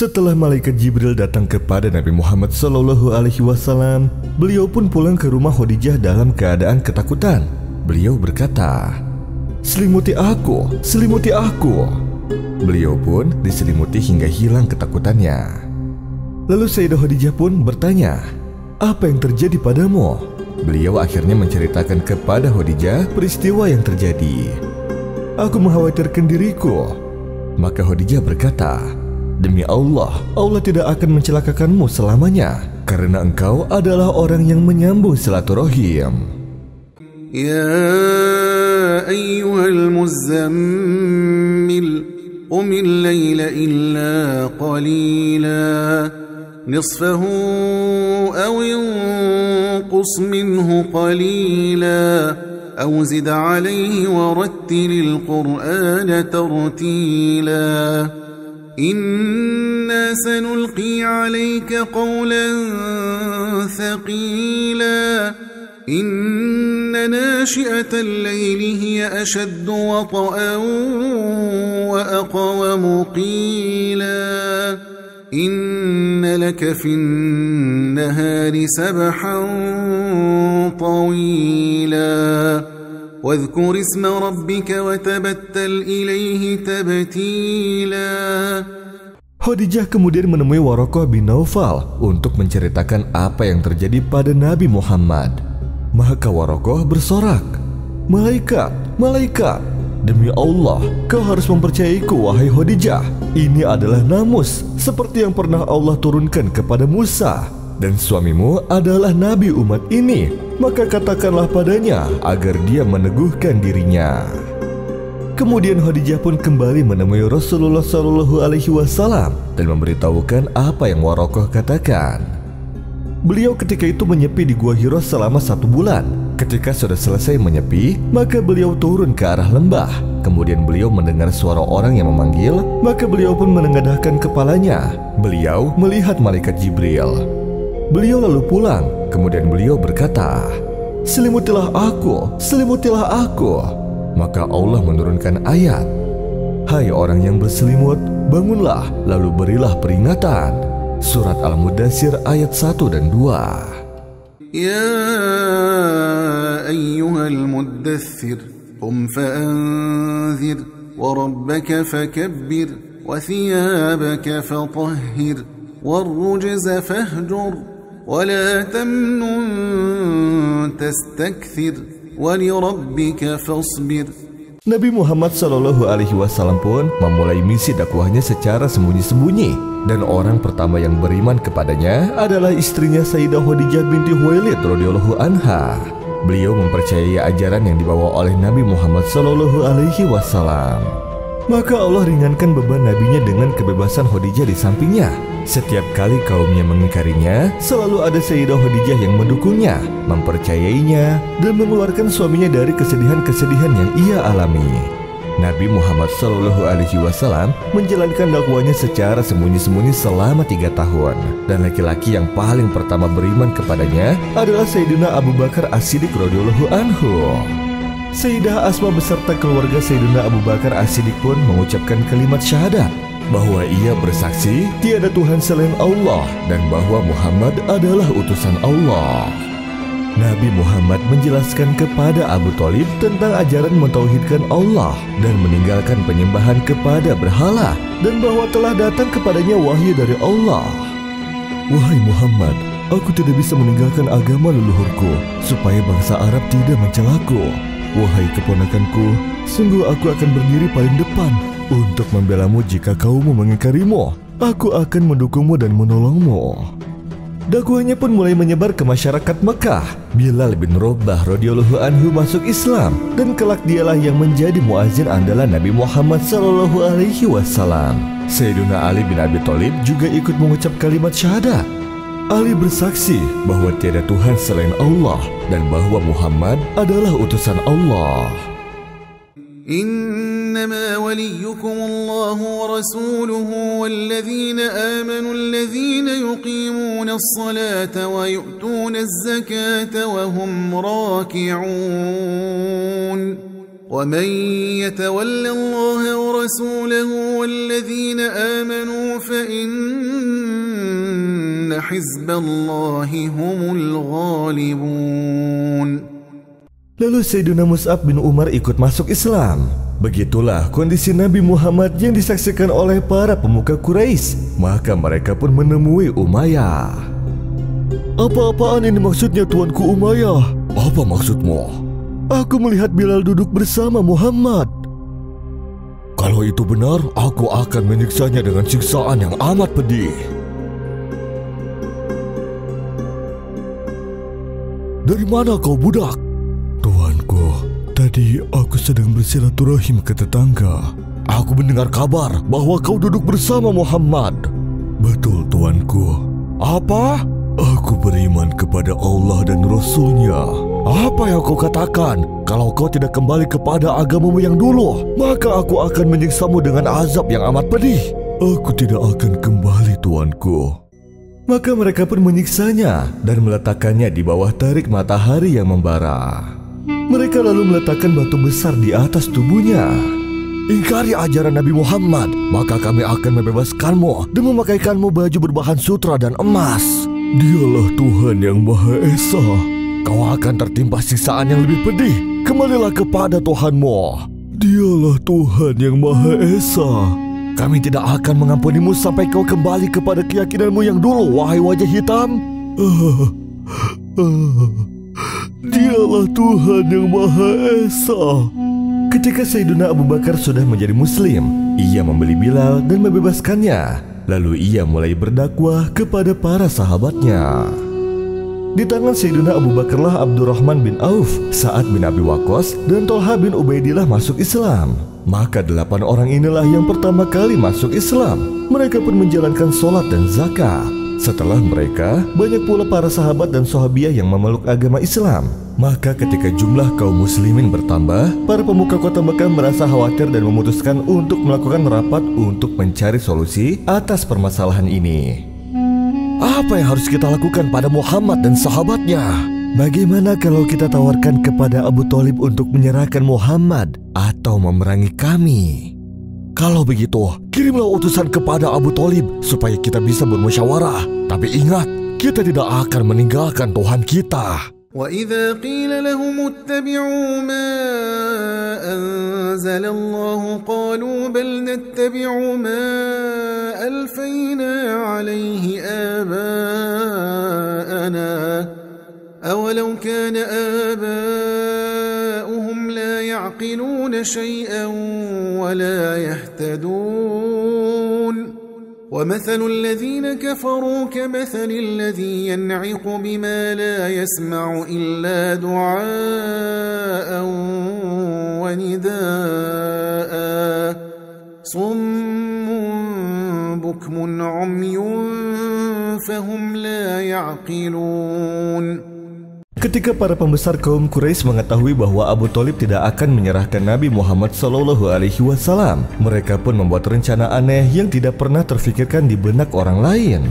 Setelah malaikat Jibril datang kepada Nabi Muhammad SAW, beliau pun pulang ke rumah Khadijah dalam keadaan ketakutan. Beliau berkata, "Selimuti aku, selimuti aku." Beliau pun diselimuti hingga hilang ketakutannya. Lalu Sayyidah Khadijah pun bertanya, "Apa yang terjadi padamu?" Beliau akhirnya menceritakan kepada Khadijah peristiwa yang terjadi. "Aku mengkhawatirkan diriku." Maka Khadijah berkata, "Demi Allah, Allah tidak akan mencelakakanmu selamanya, karena engkau adalah orang yang menyambung silaturahim." Ya ayyuhal muzammil, qumil layla illa qalila, nisfahu aw inqus minhu qalila, aw zid alayhi warattilil qur'ana tartila. إنا سنلقي عليك قولا ثقيلا إن ناشئة الليل هي أشد وطئا وأقوم قيلا إن لك في النهار سبحا طويلا واذكر اسم ربك وتبتل إليه تبتيلا. Khadijah kemudian menemui Waraqah bin Naufal untuk menceritakan apa yang terjadi pada Nabi Muhammad. Maka Waraqah bersorak, "Malaikat, malaikat, demi Allah, kau harus mempercayaiku wahai Khadijah. Ini adalah namus seperti yang pernah Allah turunkan kepada Musa. Dan suamimu adalah nabi umat ini, maka katakanlah padanya agar dia meneguhkan dirinya." Kemudian Khadijah pun kembali menemui Rasulullah SAW dan memberitahukan apa yang Waraqah katakan. Beliau ketika itu menyepi di Gua Hira selama 1 bulan. Ketika sudah selesai menyepi, maka beliau turun ke arah lembah. Kemudian beliau mendengar suara orang yang memanggil, maka beliau pun menengadahkan kepalanya. Beliau melihat malaikat Jibril. Beliau lalu pulang, kemudian beliau berkata, "Selimutilah aku, selimutilah aku." Maka Allah menurunkan ayat, "Hai orang yang berselimut, bangunlah lalu berilah peringatan." Surat Al-Mudaththir ayat 1 dan 2. Ya ayyuhal muddaththir, qum fa'anzir, wa rabbaka fakabbir, wa thiyabaka fatahhir, والرجز فاهجر ولا تمنن تستكثر ولربك فاصبر. Nabi Muhammad SAW pun memulai misi dakwahnya secara sembunyi-sembunyi, dan orang pertama yang beriman kepadanya adalah istrinya Sayyidah Khadijah binti Khuwailid radhiyallahu anha. Beliau mempercayai ajaran yang dibawa oleh Nabi Muhammad SAW. Maka Allah ringankan beban nabinya dengan kebebasan Khadijah di sampingnya. Setiap kali kaumnya mengingkarinya, selalu ada Sayyidah Khadijah yang mendukungnya, mempercayainya, dan mengeluarkan suaminya dari kesedihan-kesedihan yang ia alami. Nabi Muhammad SAW menjalankan dakwahnya secara sembunyi-sembunyi selama 3 tahun. Dan laki-laki yang paling pertama beriman kepadanya adalah Sayyidina Abu Bakar As-Siddiq radhiyallahu anhu. Sayyidah Asma beserta keluarga Sayyidina Abu Bakar As-Siddiq pun mengucapkan kalimat syahadat bahwa ia bersaksi tiada Tuhan selain Allah dan bahwa Muhammad adalah utusan Allah. Nabi Muhammad menjelaskan kepada Abu Thalib tentang ajaran mentauhidkan Allah dan meninggalkan penyembahan kepada berhala, dan bahwa telah datang kepadanya wahyu dari Allah. "Wahai Muhammad, aku tidak bisa meninggalkan agama leluhurku supaya bangsa Arab tidak mencelaku. Wahai keponakanku, sungguh aku akan berdiri paling depan untuk membelamu jika kaummu mengingkarimu. Aku akan mendukungmu dan menolongmu." Dakwahnya pun mulai menyebar ke masyarakat Mekah. Bilal bin Rabah radhiyallahu anhu masuk Islam, dan kelak dialah yang menjadi muazin andalan Nabi Muhammad SAW. Sayyidina Ali bin Abi Thalib juga ikut mengucap kalimat syahadat. Ali bersaksi bahwa tiada Tuhan selain Allah dan bahwa Muhammad adalah utusan Allah. إنما وليكم الله ورسوله والذين آمنوا الذين يقيمون الصلاة ويؤتون الزكاة وهم راكعون ومن يتول الله ورسوله والذين آمنوا فإن حزب الله هم الغالبون. Lalu Sayyidina Mus'ab bin Umar ikut masuk Islam. Begitulah kondisi Nabi Muhammad yang disaksikan oleh para pemuka Quraisy. Maka mereka pun menemui Umayyah. Apa-apaan ini maksudnya, Tuanku Umayyah? Apa maksudmu? Aku melihat Bilal duduk bersama Muhammad. Kalau itu benar, aku akan menyiksanya dengan siksaan yang amat pedih. Dari mana kau, budak? Tuanku, tadi aku sedang bersilaturahim ke tetangga. Aku mendengar kabar bahwa kau duduk bersama Muhammad. Betul, Tuanku. Apa? Aku beriman kepada Allah dan Rasul-Nya. Apa yang kau katakan? Kalau kau tidak kembali kepada agamamu yang dulu, maka aku akan menyiksamu dengan azab yang amat pedih. Aku tidak akan kembali, Tuanku. Maka mereka pun menyiksanya dan meletakkannya di bawah terik matahari yang membara. Mereka lalu meletakkan batu besar di atas tubuhnya. Ingkari ajaran Nabi Muhammad, maka kami akan membebaskanmu dan memakaikanmu baju berbahan sutra dan emas. Dialah Tuhan yang Maha Esa. Kau akan tertimpa siksaan yang lebih pedih. Kembalilah kepada Tuhanmu. Dialah Tuhan yang Maha Esa. Kami tidak akan mengampunimu sampai kau kembali kepada keyakinanmu yang dulu, wahai wajah hitam. Dialah Tuhan yang Maha Esa. Ketika Sayyidina Abu Bakar sudah menjadi muslim, ia membeli Bilal dan membebaskannya. Lalu ia mulai berdakwah kepada para sahabatnya. Di tangan Sayyidina Abu Bakarlah Abdurrahman bin Auf, Sa'ad bin Abi Waqqas, dan Thalha bin Ubaidillah masuk Islam. Maka 8 orang inilah yang pertama kali masuk Islam. Mereka pun menjalankan sholat dan zakat. Setelah mereka, banyak pula para sahabat dan sahabiah yang memeluk agama Islam. Maka ketika jumlah kaum muslimin bertambah, para pemuka kota Mekah merasa khawatir dan memutuskan untuk melakukan rapat untuk mencari solusi atas permasalahan ini. Apa yang harus kita lakukan pada Muhammad dan sahabatnya? Bagaimana kalau kita tawarkan kepada Abu Thalib untuk menyerahkan Muhammad atau memerangi kami? Kalau begitu, kirimlah utusan kepada Abu Thalib supaya kita bisa bermusyawarah. Tapi ingat, kita tidak akan meninggalkan Tuhan kita. وَإِذَا قِيلَ لَهُمُ اتَّبِعُوا مَا أَنزَلَ اللَّهُ قَالُوا بَلْ نَتَّبِعُ مَا أَلْفَيْنَا عَلَيْهِ آبَاءَنَا أَوَلَوْ كَانَ آبَاؤُهُمْ لَا يَعْقِلُونَ شَيْئًا وَلَا يَهْتَدُونَ وَمَثَلُ الَّذِينَ كَفَرُوا كَمَثَلِ الَّذِي يَنْعِقُ بِمَا لَا يَسْمَعُ إِلَّا دُعَاءً وَنِدَاءً صُمٌّ بُكْمٌ عُمْيٌ فَهُمْ لَا يَعْقِلُونَ. Ketika para pembesar kaum Quraisy mengetahui bahwa Abu Thalib tidak akan menyerahkan Nabi Muhammad SAW, mereka pun membuat rencana aneh yang tidak pernah terfikirkan di benak orang lain.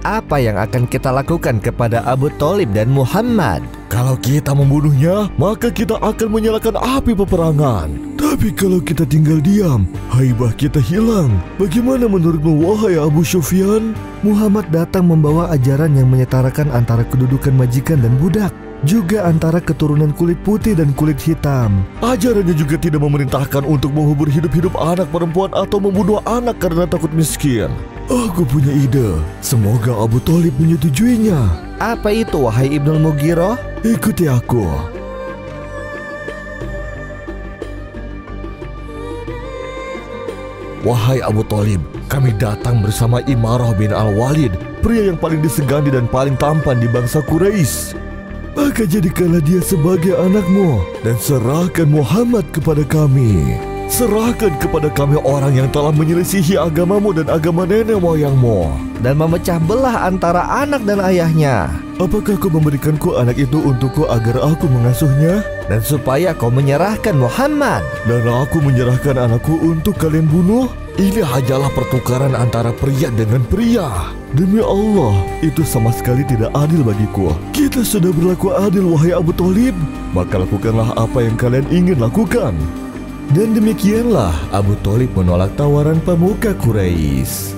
Apa yang akan kita lakukan kepada Abu Thalib dan Muhammad? Kalau kita membunuhnya, maka kita akan menyalakan api peperangan. Tapi kalau kita tinggal diam, haibah kita hilang. Bagaimana menurutmu, wahai Abu Sufyan? Muhammad datang membawa ajaran yang menyetarakan antara kedudukan majikan dan budak, juga antara keturunan kulit putih dan kulit hitam. Ajarannya juga tidak memerintahkan untuk menghubur hidup-hidup anak perempuan atau membunuh anak karena takut miskin. Aku punya ide. Semoga Abu Thalib menyetujuinya. Apa itu, wahai Ibnul Mughirah? Ikuti aku. Wahai Abu Thalib, kami datang bersama Imarah bin Al-Walid, pria yang paling disegani dan paling tampan di bangsa Quraisy. Maka jadikanlah dia sebagai anakmu dan serahkan Muhammad kepada kami. Serahkan kepada kami orang yang telah menyelisihi agamamu dan agama nenek moyangmu dan memecah belah antara anak dan ayahnya. Apakah kau memberikanku anak itu untukku agar aku mengasuhnya? Dan supaya kau menyerahkan Muhammad dan aku menyerahkan anakku untuk kalian bunuh? Ini hanyalah pertukaran antara pria dengan pria. Demi Allah, itu sama sekali tidak adil bagiku. Kita sudah berlaku adil, wahai Abu Thalib. Maka lakukanlah apa yang kalian ingin lakukan. Dan demikianlah Abu Thalib menolak tawaran pemuka Quraisy.